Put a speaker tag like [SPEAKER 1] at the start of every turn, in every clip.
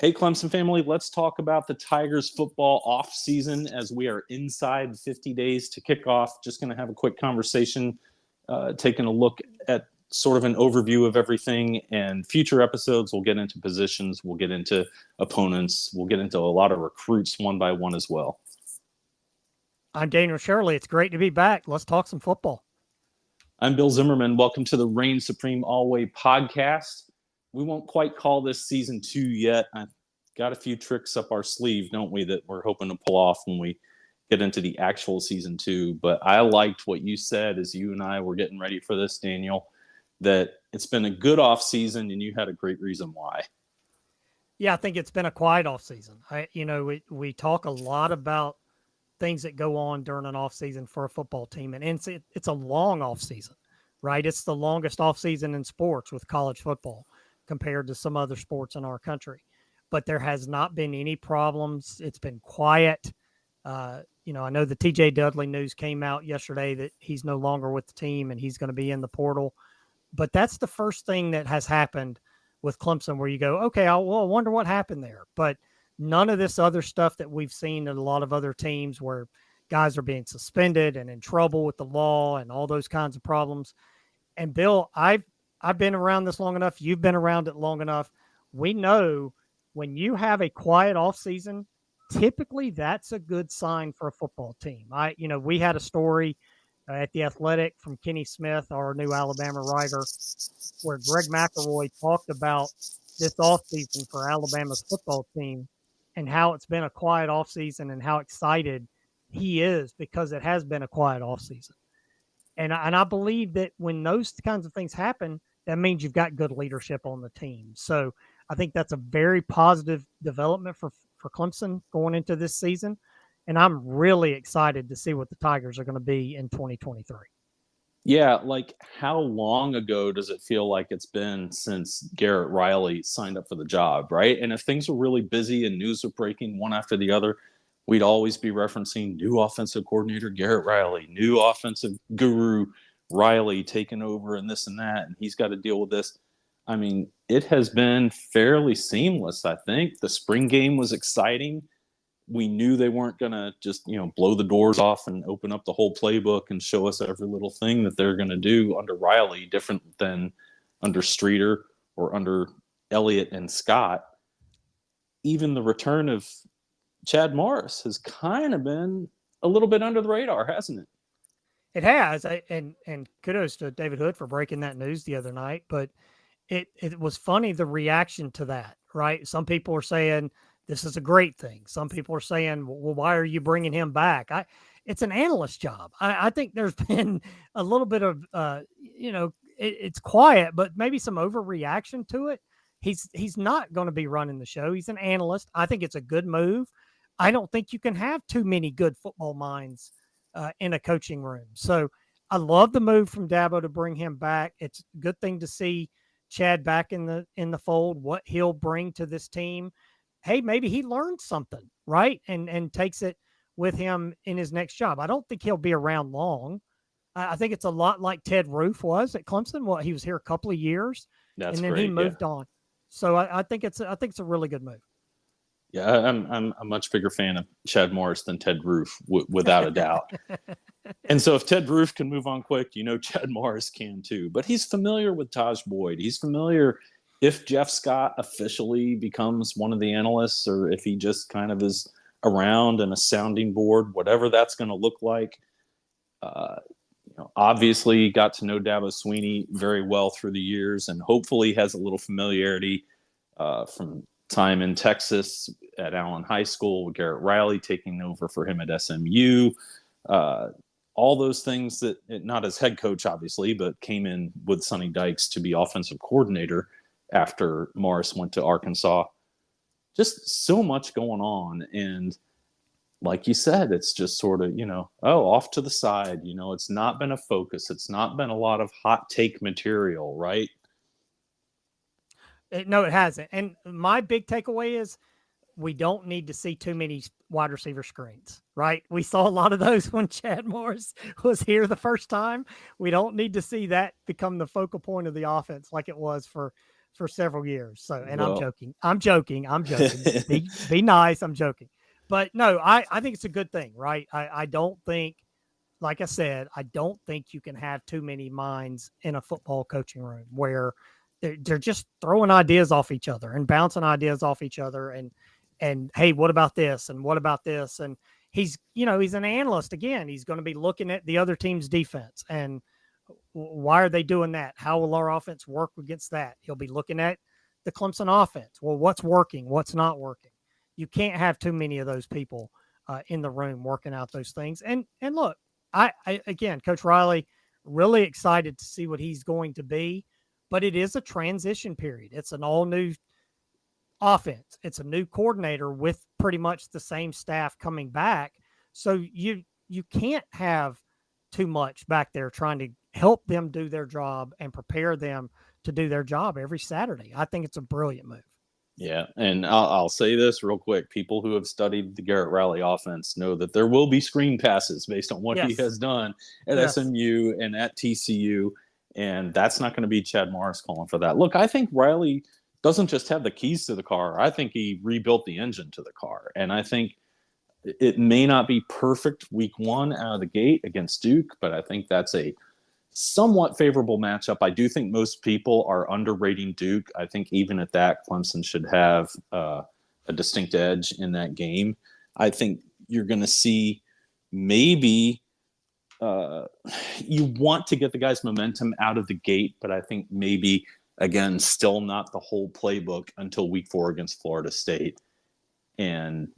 [SPEAKER 1] Hey, Clemson family, let's talk about the Tigers football off season as we are inside 50 days to kick off. Just going to have a quick conversation, taking a look at sort of an overview of everything. And future episodes, we'll get into positions, we'll get into opponents, we'll get into a lot of recruits one by one as well.
[SPEAKER 2] I'm Daniel Shirley. It's great to be back. Let's talk some football.
[SPEAKER 1] I'm Bill Zimmerman. Welcome to the Reign Supreme Alway podcast. We won't quite call this season 2 yet. I've got a few tricks up our sleeve, don't we, that we're hoping to pull off when we get into the actual season 2. But I liked what you said as you and I were getting ready for this, Daniel, that it's been a good off season and you had a great reason why.
[SPEAKER 2] Yeah, I think it's been a quiet off season. We talk a lot about things that go on during an off season for a football team, and it's a long off season, right? It's the longest off season in sports with college football compared to some other sports in our country. But there has not been any problems. It's been quiet. I know the TJ Dudley news came out yesterday that he's no longer with the team and he's going to be in the portal. But that's the first thing that has happened with Clemson where you go, okay, I wonder what happened there. But none of this other stuff that we've seen in a lot of other teams where guys are being suspended and in trouble with the law and all those kinds of problems. And Bill, I've been around this long enough. You've been around it long enough. We know when you have a quiet off season, typically that's a good sign for a football team. We had a story at The Athletic from Kenny Smith, our new Alabama writer, where Greg McElroy talked about this offseason for Alabama's football team and how it's been a quiet offseason and how excited he is because it has been a quiet offseason. And I believe that when those kinds of things happen, that means you've got good leadership on the team. So I think that's a very positive development for Clemson going into this season. And I'm really excited to see what the Tigers are going to be in 2023.
[SPEAKER 1] Yeah, like how long ago does it feel like it's been since Garrett Riley signed up for the job, right? And if things were really busy and news were breaking one after the other, we'd always be referencing new offensive coordinator Garrett Riley, new offensive guru Riley taking over and this and that, and he's got to deal with this. I mean, it has been fairly seamless, I think. The spring game was exciting. We knew they weren't going to just, blow the doors off and open up the whole playbook and show us every little thing that they're going to do under Riley, different than under Streeter or under Elliott and Scott. Even the return of Chad Morris has kind of been a little bit under the radar, hasn't it?
[SPEAKER 2] It has, and kudos to David Hood for breaking that news the other night. But it was funny, the reaction to that, right? Some people are saying this is a great thing. Some people are saying, well, why are you bringing him back? It's an analyst job. I think there's been a little bit of, it's quiet, but maybe some overreaction to it. He's not going to be running the show. He's an analyst. I think it's a good move. I don't think you can have too many good football minds in a coaching room. So I love the move from Dabo to bring him back. It's a good thing to see Chad back in the fold, what he'll bring to this team. Hey, maybe he learned something, right? And takes it with him in his next job. I don't think he'll be around long. I think it's a lot like Ted Roof was at Clemson. Well, he was here a couple of years, and then he moved on. So I think it's a really good move.
[SPEAKER 1] Yeah, I'm a much bigger fan of Chad Morris than Ted Roof, without a doubt. And so if Ted Roof can move on quick, Chad Morris can too. But he's familiar with Taj Boyd. He's familiar if Jeff Scott officially becomes one of the analysts or if he just kind of is around and a sounding board, whatever that's going to look like. Obviously got to know Dabo Swinney very well through the years and hopefully has a little familiarity from time in Texas at Allen High School with Garrett Riley taking over for him at SMU. All those things that, not as head coach, obviously, but came in with Sonny Dykes to be offensive coordinator after Morris went to Arkansas. Just so much going on. And like you said, it's just sort of, off to the side. It's not been a focus. It's not been a lot of hot take material, right?
[SPEAKER 2] No, it hasn't. And my big takeaway is we don't need to see too many wide receiver screens, right? We saw a lot of those when Chad Morris was here the first time. We don't need to see that become the focal point of the offense like it was for for several years. So, and
[SPEAKER 1] Well,
[SPEAKER 2] I'm joking. Be nice. I'm joking. But no, I think it's a good thing, right? I don't think, like I said, I don't think you can have too many minds in a football coaching room where they're just throwing ideas off each other and bouncing ideas off each other. And hey, what about this? And what about this? And he's an analyst again. He's going to be looking at the other team's defense and why are they doing that? How will our offense work against that? He'll be looking at the Clemson offense. Well, what's working? What's not working? You can't have too many of those people in the room working out those things. And look, I again, Coach Riley, really excited to see what he's going to be, but it is a transition period. It's an all new offense. It's a new coordinator with pretty much the same staff coming back. So you can't have too much back there trying to help them do their job and prepare them to do their job every Saturday. I think it's a brilliant move.
[SPEAKER 1] Yeah, and I'll say this real quick. People who have studied the Garrett Riley offense know that there will be screen passes based on what he has done at SMU and at TCU, and that's not going to be Chad Morris calling for that. Look, I think Riley doesn't just have the keys to the car. I think he rebuilt the engine to the car, and I think it may not be perfect week one out of the gate against Duke, but I think that's a somewhat favorable matchup. I do think most people are underrating Duke. I think even at that, Clemson should have a distinct edge in that game. I think you're going to see maybe you want to get the guys' momentum out of the gate, but I think maybe, again, still not the whole playbook until week 4 against Florida State. And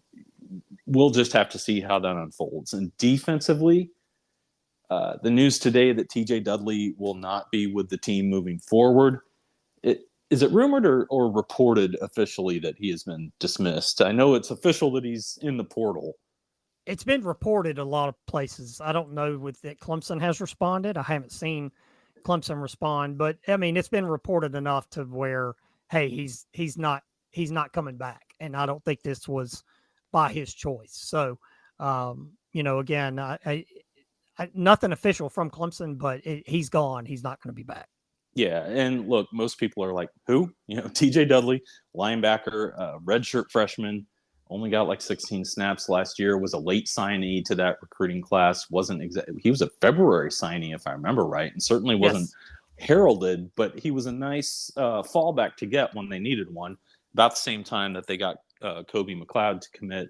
[SPEAKER 1] we'll just have to see how that unfolds. And defensively, the news today that TJ Dudley will not be with the team moving forward. Is it rumored or reported officially that he has been dismissed? I know it's official that he's in the portal.
[SPEAKER 2] It's been reported a lot of places. I don't know that Clemson has responded. I haven't seen Clemson respond, but I mean, it's been reported enough to where, hey, he's not coming back. And I don't think this was by his choice. So, again, I nothing official from Clemson, but he's gone. He's not going to be back.
[SPEAKER 1] Yeah, and look, most people are like, who? TJ Dudley, linebacker, redshirt freshman, only got like 16 snaps last year, was a late signee to that recruiting class. He was a February signee, if I remember right, and certainly wasn't heralded, but he was a nice fallback to get when they needed one. About the same time that they got Kobe McLeod to commit,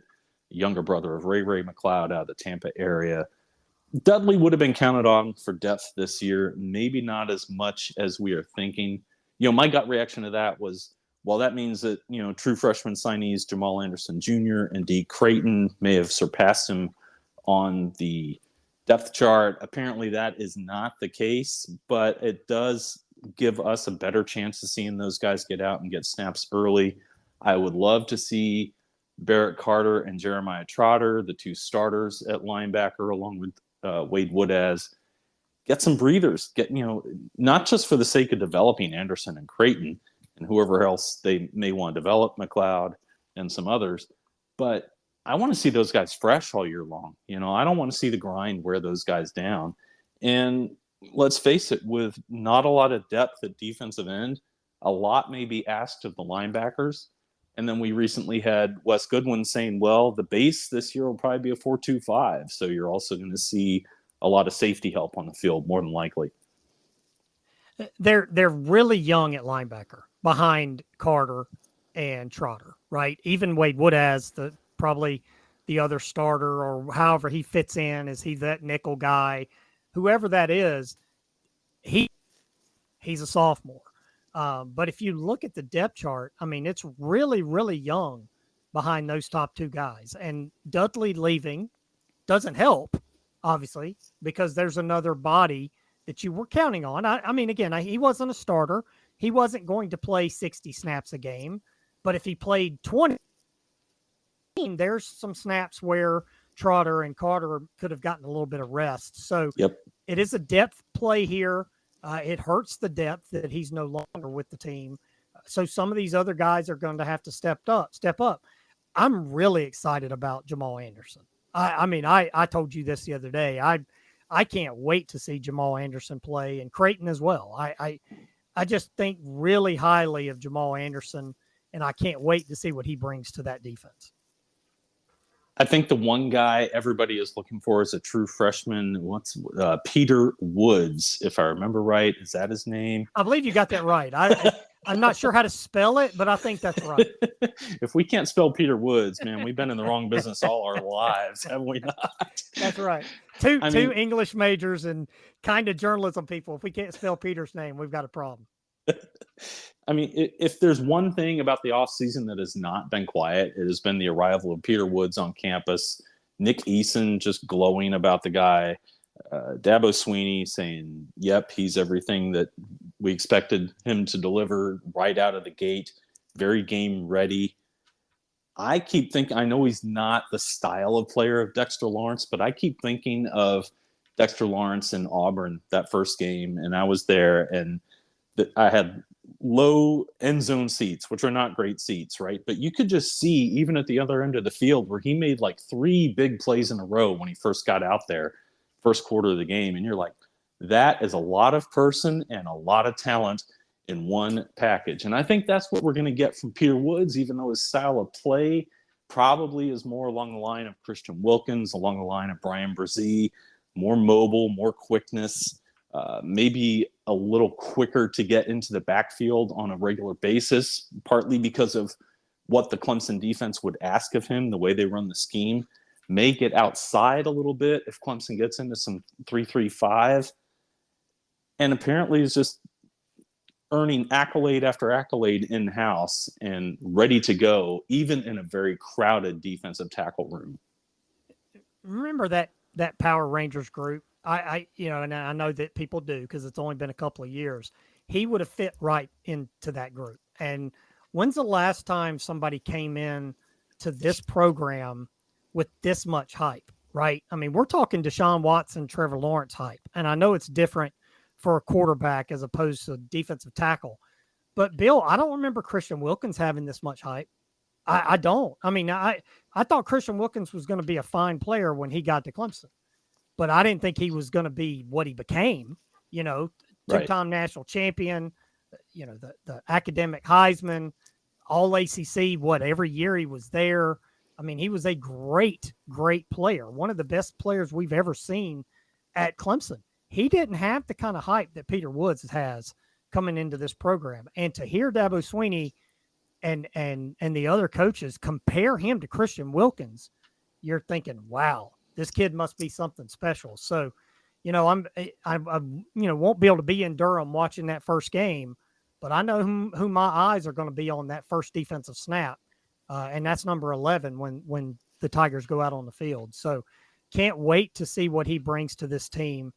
[SPEAKER 1] younger brother of Ray McLeod out of the Tampa area. Dudley would have been counted on for depth this year, maybe not as much as we are thinking. My gut reaction to that was, well, that means that, true freshman signees Jamal Anderson Jr. and D. Creighton may have surpassed him on the depth chart. Apparently that is not the case, but it does give us a better chance of seeing those guys get out and get snaps early. I would love to see Barrett Carter and Jeremiah Trotter, the two starters at linebacker, along with Wade Woodaz, get some breathers, not just for the sake of developing Anderson and Creighton and whoever else they may want to develop, McLeod and some others, but I want to see those guys fresh all year long. I don't want to see the grind wear those guys down. And let's face it, with not a lot of depth at defensive end, a lot may be asked of the linebackers. And then we recently had Wes Goodwin saying, well, the base this year will probably be a 4-2-5. So you're also going to see a lot of safety help on the field, more than likely.
[SPEAKER 2] They're really young at linebacker behind Carter and Trotter, right? Even Wade Woodaz, probably the other starter, or however he fits in, is he that nickel guy? Whoever that is, he's a sophomore. But if you look at the depth chart, I mean, it's really, really young behind those top two guys. And Dudley leaving doesn't help, obviously, because there's another body that you were counting on. I mean, again, he wasn't a starter. He wasn't going to play 60 snaps a game. But if he played 20, there's some snaps where Trotter and Carter could have gotten a little bit of rest. So It is a depth play here. It hurts the depth that he's no longer with the team. So some of these other guys are going to have to step up. I'm really excited about Jamal Anderson. I told you this the other day. I can't wait to see Jamal Anderson play, and Creighton as well. I just think really highly of Jamal Anderson, and I can't wait to see what he brings to that defense.
[SPEAKER 1] I think the one guy everybody is looking for is a true freshman. What's Peter Woods, if I remember right? Is that his name?
[SPEAKER 2] I believe you got that right. I'm not sure how to spell it, but I think that's right.
[SPEAKER 1] If we can't spell Peter Woods, man, we've been in the wrong business all our lives, have we not?
[SPEAKER 2] That's right. Two English majors and kind of journalism people. If we can't spell Peter's name, we've got a problem.
[SPEAKER 1] I mean, if there's one thing about the offseason that has not been quiet, it has been the arrival of Peter Woods on campus. Nick Eason just glowing about the guy. Dabo Swinney saying, yep, he's everything that we expected him to deliver right out of the gate. Very game ready. I keep thinking, I know he's not the style of player of Dexter Lawrence, but I keep thinking of Dexter Lawrence in Auburn that first game, and I was there, and I had low end zone seats, which are not great seats, right? But you could just see, even at the other end of the field, where he made like 3 big plays in a row when he first got out there, first quarter of the game. And you're like, that is a lot of person and a lot of talent in one package. And I think that's what we're going to get from Peter Woods, even though his style of play probably is more along the line of Christian Wilkins, along the line of Brian Brzee, more mobile, more quickness, maybe a little quicker to get into the backfield on a regular basis, partly because of what the Clemson defense would ask of him, the way they run the scheme. May get outside a little bit if Clemson gets into some 3-3-5. And apparently is just earning accolade after accolade in-house and ready to go, even in a very crowded defensive tackle room.
[SPEAKER 2] Remember that Power Rangers group? I and I know that people do because it's only been a couple of years. He would have fit right into that group. And when's the last time somebody came in to this program with this much hype, right? I mean, we're talking Deshaun Watson, Trevor Lawrence hype. And I know it's different for a quarterback as opposed to a defensive tackle. But, Bill, I don't remember Christian Wilkins having this much hype. I don't. I mean, I thought Christian Wilkins was going to be a fine player when he got to Clemson. But I didn't think he was going to be what he became, two-time national champion, the academic Heisman, all ACC, every year he was there. I mean, he was a great, great player, one of the best players we've ever seen at Clemson. He didn't have the kind of hype that Peter Woods has coming into this program. And to hear Dabo Swinney and the other coaches compare him to Christian Wilkins, you're thinking, wow, this kid must be something special. So, I won't be able to be in Durham watching that first game, but I know who my eyes are going to be on that first defensive snap. And that's number 11 when the Tigers go out on the field. So can't wait to see what he brings to this team.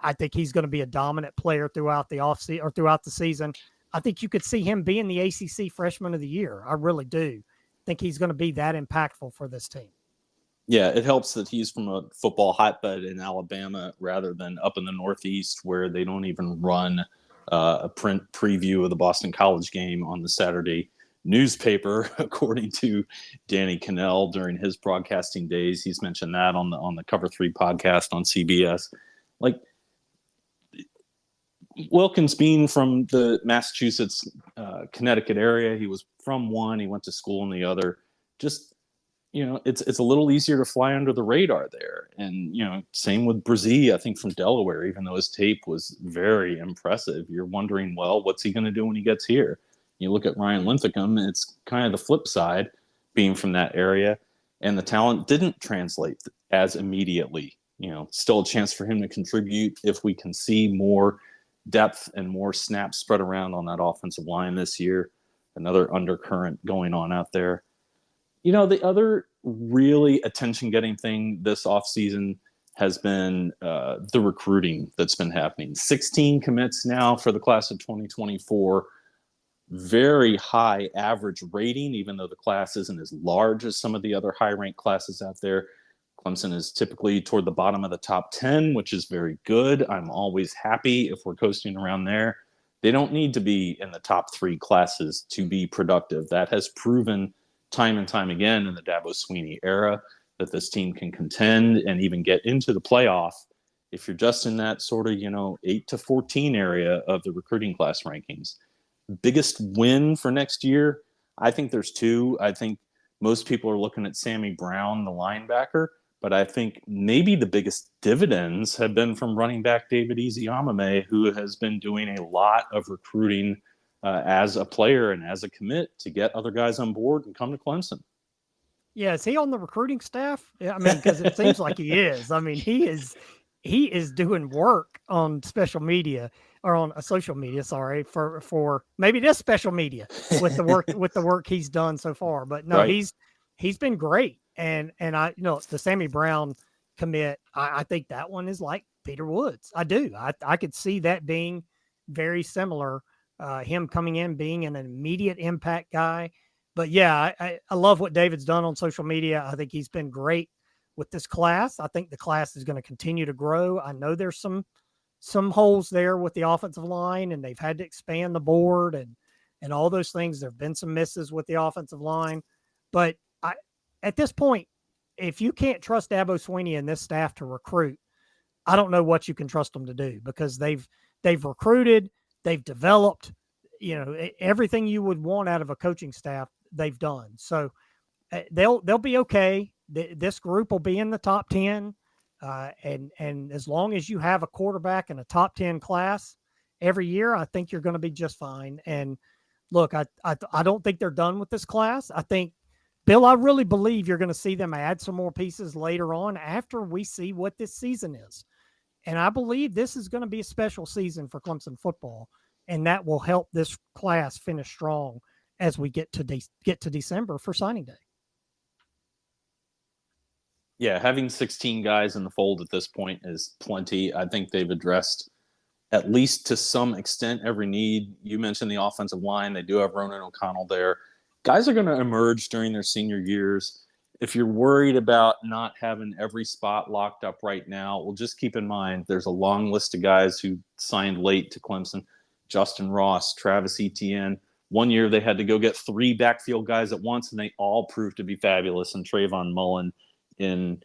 [SPEAKER 2] I think he's going to be a dominant player throughout the offseason or throughout the season. I think you could see him being the ACC Freshman of the Year. I really do think he's going to be that impactful for this team.
[SPEAKER 1] Yeah, it helps that he's from a football hotbed in Alabama rather than up in the Northeast where they don't even run a print preview of the Boston College game on the Saturday newspaper, according to Danny Cannell during his broadcasting days. He's mentioned that on the Cover 3 podcast on CBS. Like, Wilkins being from the Massachusetts, Connecticut area, he was from one, he went to school in the other. Just, it's a little easier to fly under the radar there. And, same with Brzee, I think from Delaware, even though his tape was very impressive. You're wondering, well, what's he going to do when he gets here? You look at Ryan Linthicum, it's kind of the flip side, being from that area. And the talent didn't translate as immediately. Still a chance for him to contribute if we can see more depth and more snaps spread around on that offensive line this year. Another undercurrent going on out there. The other really attention-getting thing this offseason has been the recruiting that's been happening. 16 commits now for the class of 2024. Very high average rating, even though the class isn't as large as some of the other high-ranked classes out there. Clemson is typically toward the bottom of the top 10, which is very good. I'm always happy if we're coasting around there. They don't need to be in the top 3 classes to be productive. That has proven time and time again in the Dabo Swinney era that this team can contend and even get into the playoff if you're just in that sort of, 8 to 14 area of the recruiting class rankings. Biggest win for next year, I think there's two. I think most people are looking at Sammy Brown, the linebacker, but I think maybe the biggest dividends have been from running back David Ezeamame, who has been doing a lot of recruiting as a player and as a commit to get other guys on board and come to Clemson.
[SPEAKER 2] Yeah, is he on the recruiting staff? Yeah, I mean, because it seems like he is. I mean, he is doing work on special media or on social media. Sorry for maybe this special media with the work he's done so far. But no,
[SPEAKER 1] Right.
[SPEAKER 2] he's been great. And I the Sammy Brown commit, I think that one is like Peter Woods. I do. I could see that being very similar. Him coming in being an immediate impact guy. But yeah, I love what David's done on social media. I think he's been great with this class. I think the class is going to continue to grow. I know there's some holes there with the offensive line, and they've had to expand the board and all those things. There have been some misses with the offensive line, but at this point, if you can't trust Dabo Swinney and this staff to recruit, I don't know what you can trust them to do, because they've recruited, they've developed, everything you would want out of a coaching staff, they've done. So they'll be okay. This group will be in the top 10. And as long as you have a quarterback in a top 10 class every year, I think you're going to be just fine. And look, I don't think they're done with this class. I think, Bill, I really believe you're going to see them add some more pieces later on after we see what this season is. And I believe this is going to be a special season for Clemson football, and that will help this class finish strong as we get to December for signing day.
[SPEAKER 1] Yeah, having 16 guys in the fold at this point is plenty. I think they've addressed, at least to some extent, every need. You mentioned the offensive line. They do have Ronan O'Connell there. Guys are going to emerge during their senior years. If you're worried about not having every spot locked up right now, well, just keep in mind there's a long list of guys who signed late to Clemson. Justin Ross, Travis Etienne. One year they had to go get 3 backfield guys at once, and they all proved to be fabulous. And Trayvon Mullen in,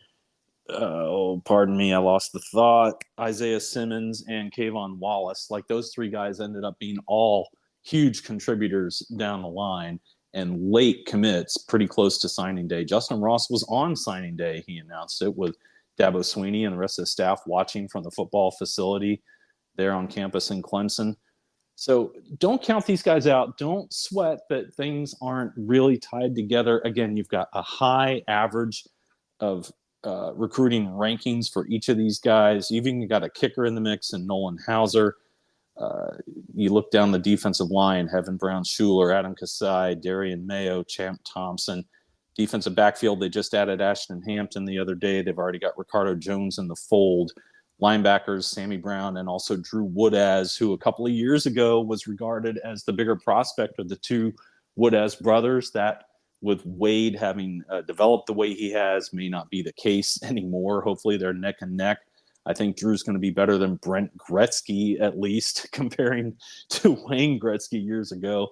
[SPEAKER 1] pardon me, I lost the thought, Isaiah Simmons and Kayvon Wallace. Like, those 3 guys ended up being all huge contributors down the line and late commits pretty close to signing day. Justin Ross was on signing day. He announced it with Dabo Swinney and the rest of the staff watching from the football facility there on campus in Clemson. So don't count these guys out. Don't sweat that things aren't really tied together. Again, you've got a high average of recruiting rankings for each of these guys. You've even got a kicker in the mix in Nolan Hauser. You look down the defensive line, Heaven Brown Schuler, Adam Kasai, Darian Mayo, Champ Thompson. Defensive backfield, they just added Ashton Hampton the other day. They've already got Ricardo Jones in the fold. Linebackers, Sammy Brown, and also Drew Woodaz, who a couple of years ago was regarded as the bigger prospect of the 2 Woodaz brothers. That, with Wade having developed the way he has, may not be the case anymore. Hopefully they're neck and neck. I think Drew's going to be better than Brent Gretzky, at least, comparing to Wayne Gretzky years ago.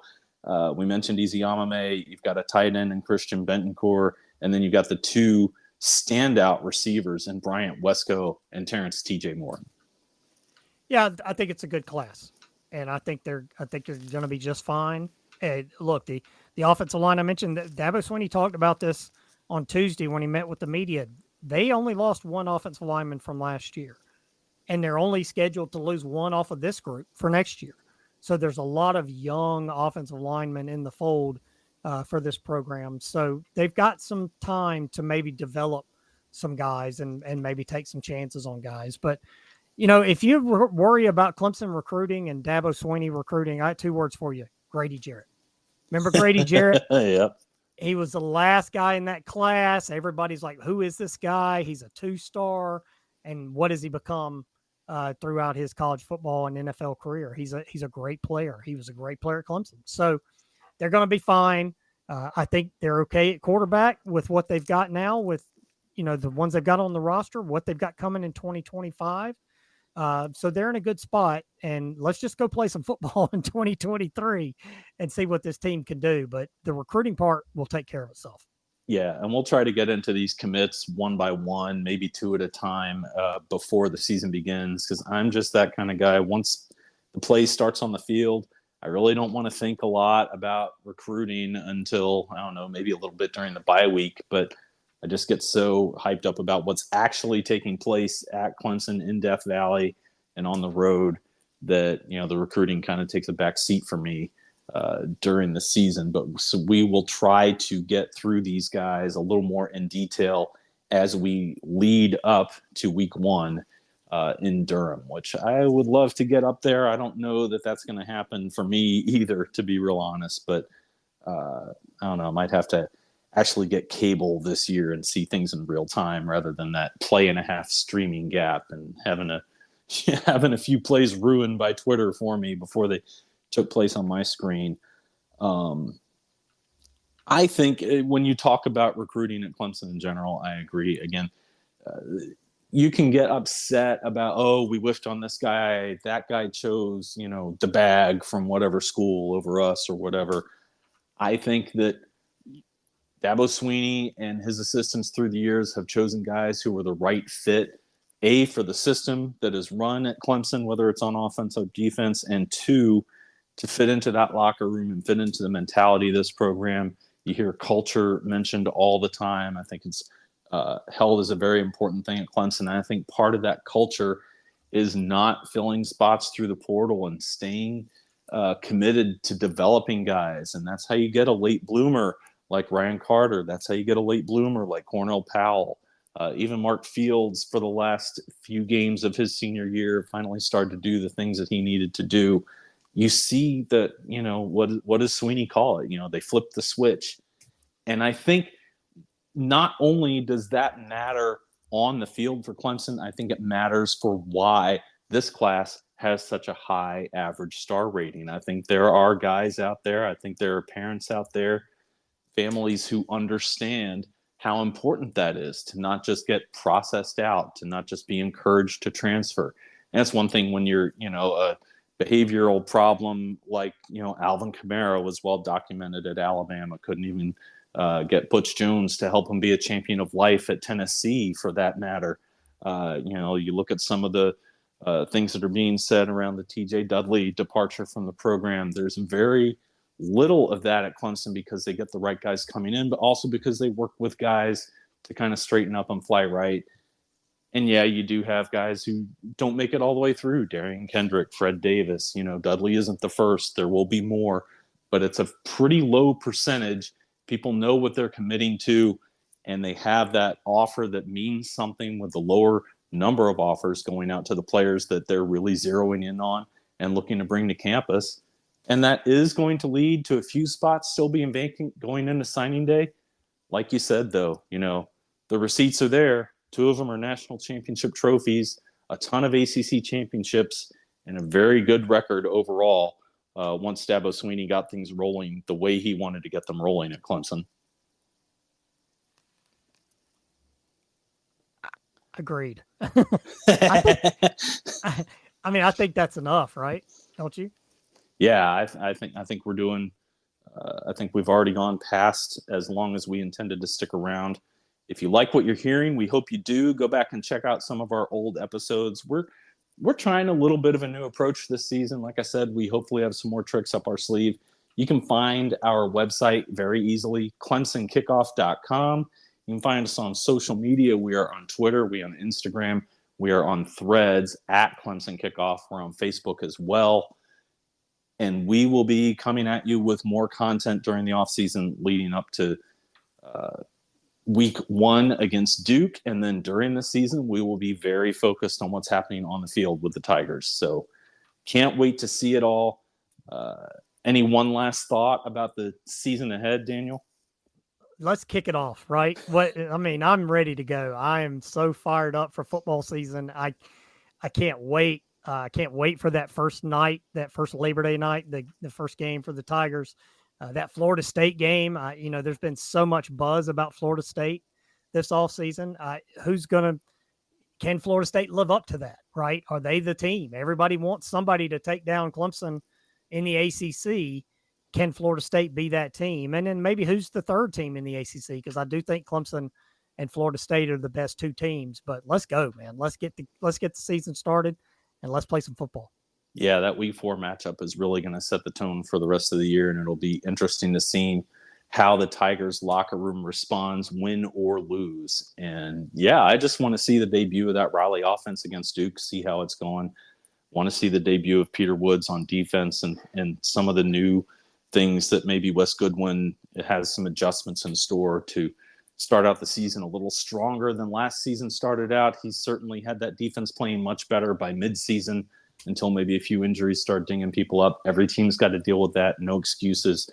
[SPEAKER 1] We mentioned Ezeamame. You've got a tight end in Christian Bentoncourt, and then you've got the 2 standout receivers in Bryant Wesco and Terrence T.J. Moore.
[SPEAKER 2] Yeah, I think it's a good class, and I think they're going to be just fine. And look, the offensive line, I mentioned that Dabo Swinney talked about this on Tuesday when he met with the media. They only lost 1 offensive lineman from last year, and they're only scheduled to lose 1 off of this group for next year. So there's a lot of young offensive linemen in the fold for this program. So they've got some time to maybe develop some guys and maybe take some chances on guys. But, if you worry about Clemson recruiting and Dabo Swinney recruiting, I have 2 words for you: Grady Jarrett. Remember Grady Jarrett?
[SPEAKER 1] Yep.
[SPEAKER 2] He was the last guy in that class. Everybody's like, who is this guy? He's a 2-star. And what has he become throughout his college football and NFL career? He's a great player. He was a great player at Clemson. So they're going to be fine. I think they're okay at quarterback with what they've got now, with, the ones they've got on the roster, what they've got coming in 2025. So they're in a good spot, and let's just go play some football in 2023 and see what this team can do. But the recruiting part will take care of itself.
[SPEAKER 1] Yeah, and we'll try to get into these commits one by one, maybe two at a time before the season begins, because I'm just that kind of guy. Once the play starts on the field, I really don't want to think a lot about recruiting until, I don't know, maybe a little bit during the bye week, but I just get so hyped up about what's actually taking place at Clemson, in Death Valley, and on the road that, the recruiting kind of takes a back seat for me during the season. But so we will try to get through these guys a little more in detail as we lead up to week one in Durham, which I would love to get up there. I don't know that that's going to happen for me either, to be real honest, but I don't know. I might have to actually get cable this year and see things in real time rather than that play and a half streaming gap and having a few plays ruined by Twitter for me before they took place on my screen. I think when you talk about recruiting at Clemson in general, I agree. Again, you can get upset about, oh, we whiffed on this guy. That guy chose, the bag from whatever school over us or whatever. I think that Dabo Swinney and his assistants through the years have chosen guys who were the right fit, A, for the system that is run at Clemson, whether it's on offense or defense, and two, to fit into that locker room and fit into the mentality of this program. You hear culture mentioned all the time. I think it's held as a very important thing at Clemson. And I think part of that culture is not filling spots through the portal and staying committed to developing guys. And that's how you get a late bloomer like Ryan Carter. That's how you get a late bloomer like Cornell Powell. Even Mark Fields, for the last few games of his senior year, finally started to do the things that he needed to do. You see that, what does Swinney call it? They flip the switch. And I think not only does that matter on the field for Clemson, I think it matters for why this class has such a high average star rating. I think there are guys out there, I think there are parents out there, families who understand how important that is to not just get processed out, to not just be encouraged to transfer. And that's one thing when you're, a behavioral problem like, Alvin Kamara was well documented at Alabama, couldn't even get Butch Jones to help him be a champion of life at Tennessee, for that matter. You look at some of the things that are being said around the TJ Dudley departure from the program. There's very little of that at Clemson because they get the right guys coming in, but also because they work with guys to kind of straighten up and fly right. And yeah, you do have guys who don't make it all the way through. Darian Kendrick, Fred Davis, Dudley isn't the first. There will be more, but it's a pretty low percentage. People know what they're committing to, and they have that offer that means something with the lower number of offers going out to the players that they're really zeroing in on and looking to bring to campus. And that is going to lead to a few spots still being vacant going into signing day. Like you said, though, the receipts are there. 2 of them are national championship trophies, a ton of ACC championships, and a very good record overall once Dabo Swinney got things rolling the way he wanted to get them rolling at Clemson.
[SPEAKER 2] Agreed. I think that's enough, right? Don't you?
[SPEAKER 1] Yeah, I think we're doing. I think we've already gone past as long as we intended to stick around. If you like what you're hearing, we hope you do. Go back and check out some of our old episodes. We're trying a little bit of a new approach this season. Like I said, we hopefully have some more tricks up our sleeve. You can find our website very easily, clemsonkickoff.com. You can find us on social media. We are on Twitter. We are on Instagram. We are on Threads at Clemson Kickoff. We're on Facebook as well. And we will be coming at you with more content during the offseason leading up to week 1 against Duke. And then during the season, we will be very focused on what's happening on the field with the Tigers. So can't wait to see it all. Any one last thought about the season ahead, Daniel?
[SPEAKER 2] Let's kick it off, right? I'm ready to go. I am so fired up for football season. I can't wait. I can't wait for that first night, that first Labor Day night, the first game for the Tigers. That Florida State game, there's been so much buzz about Florida State this offseason. Can Florida State live up to that, right? Are they the team? Everybody wants somebody to take down Clemson in the ACC. can Florida State be that team? And then maybe who's the third team in the ACC? Because I do think Clemson and Florida State are the best two teams. But let's go, man. Let's get the season started, and let's play some football.
[SPEAKER 1] Yeah, that week 4 matchup is really going to set the tone for the rest of the year, and it'll be interesting to see how the Tigers locker room responds, win or lose. And yeah, I just want to see the debut of that Riley offense against Duke, see how it's going. Want to see the debut of Peter Woods on defense and some of the new things that maybe Wes Goodwin has some adjustments in store to start out the season a little stronger than last season started out. He certainly had that defense playing much better by midseason until maybe a few injuries start dinging people up. Every team's got to deal with that. No excuses.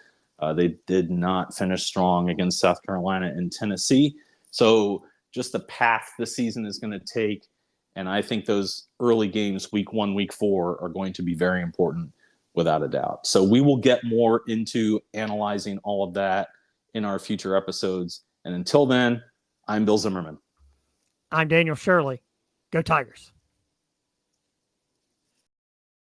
[SPEAKER 1] They did not finish strong against South Carolina and Tennessee. So just the path the season is going to take. And I think those early games, week 1, week 4, are going to be very important without a doubt. So we will get more into analyzing all of that in our future episodes. And until then, I'm Bill Zimmerman.
[SPEAKER 2] I'm Daniel Shirley. Go Tigers.